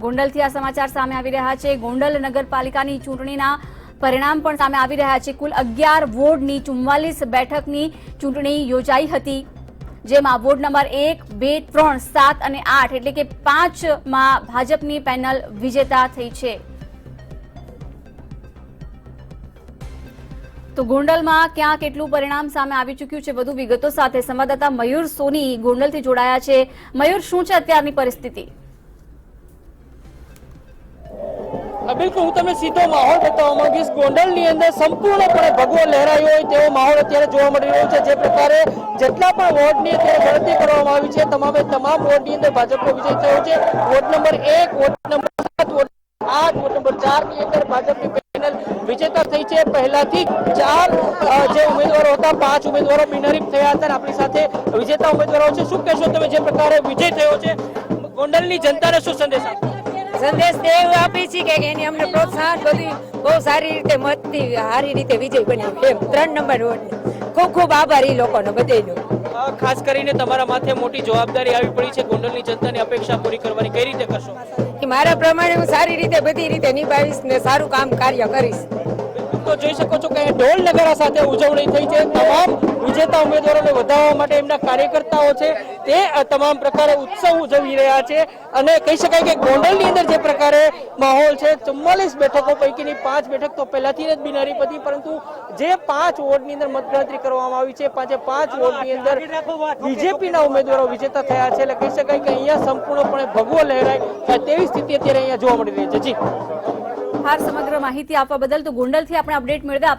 ગોંડલથી આ સમાચાર સામે આવી રહ્યા છે। ગોંડલ નગરપાલિકાની ચૂંટણીના પરિણામ પણ સામે આવી રહ્યા છે। કુલ 11 વોર્ડની 44 બેઠકની ચૂંટણી યોજાઈ હતી, જેમાં વોર્ડ નંબર 1, 2, 3, 7 અને 8 એટલે કે 5માં ભાજપની પેનલ વિજેતા થઈ છે। તો ગોંડલમાં ક્યાં કેટલું પરિણામ સામે આવી ચૂક્યું છે, વધુ વિગતો સાથે સંવાદદાતા મયુર સોની ગોંડલથી જોડાયા છે। મયુર, શું છે અત્યારની પરિસ્થિતિ? બિલકુલ, હું તમને સીધો માહોલ બતાવવા માંગીશ। ગોંડલની અંદર સંપૂર્ણપણે ભગવો લહેરાયો હોય તેવો માહોલ અત્યારે જોવા મળી રહ્યો છે। જે પ્રકારે જેટલા પણ વોર્ડની અત્યારે ગણતરી કરવામાં આવી છે, તમામ વોર્ડની અંદર ભાજપનો વિજય થયો છે। Ward number 1, ward number 7, ward 8, ward number 4 ની અંદર ભાજપની પેનલ વિજેતા થઈ છે। પહેલાથી 4 જે ઉમેદવારો હતા, 5 ઉમેદવારો બિનહરીફ થયા હતા। આપણી સાથે વિજેતા ઉમેદવારો છે। શું કહેશો તમે, જે પ્રકારે વિજય થયો છે, ગોંડલની જનતાને શું સંદેશ આપો? સંદેશ એવું આપી છે કે એની અમને પ્રોત્સાહન બધી બહુ સારી રીતે મતથી સારી રીતે વિજય બન્યો એમ 3 નંબર વોર્ડ ખૂબ ખૂબ આભાર એ લોકોનો બધાનો। ખાસ કરીને તમારા માથે મોટી જવાબદારી આવી પડી છે ગોંડલની જનતાની અપેક્ષા પૂરી કરવાની, કઈ રીતે કરશો? કે મારા પ્રમાણે હું સારી રીતે બધી રીતે નિભાવીશ ને સારું કામ કાર્ય કરીશ। તો જોઈ શકો છો કે ઢોલ નગારા સાથે ઉજવણી થઈ છે। તમામ વિજેતા ઉમેદવારોને વધારવા માટે એમના કાર્યકર્તાઓ છે તે તમામ પ્રકારે ઉત્સવ ઉજવી રહ્યા છે। અને કહી શકાય કે ગોંડલની અંદર જે પ્રકારે માહોલ છે, 44 બેઠકો પૈકીની 5 બેઠક તો પહેલાથી જ બિનહરીફ હતી, પરંતુ જે 5 વોર્ડની અંદર મતગણતરી કરવામાં આવી છે, 5 વોર્ડની અંદર બીજેપીના ઉમેદવારો વિજેતા થયા છે। એટલે કહી શકાય કે અહીંયા સંપૂર્ણપણે ભગવો લહેરાય તેવી સ્થિતિ અત્યારે અહીંયા જોવા મળી રહી છે। જી, સમગ્ર માહિતી આપવા બદલ તો ગોંડલથી આપણે અપડેટ મેળવ્યા।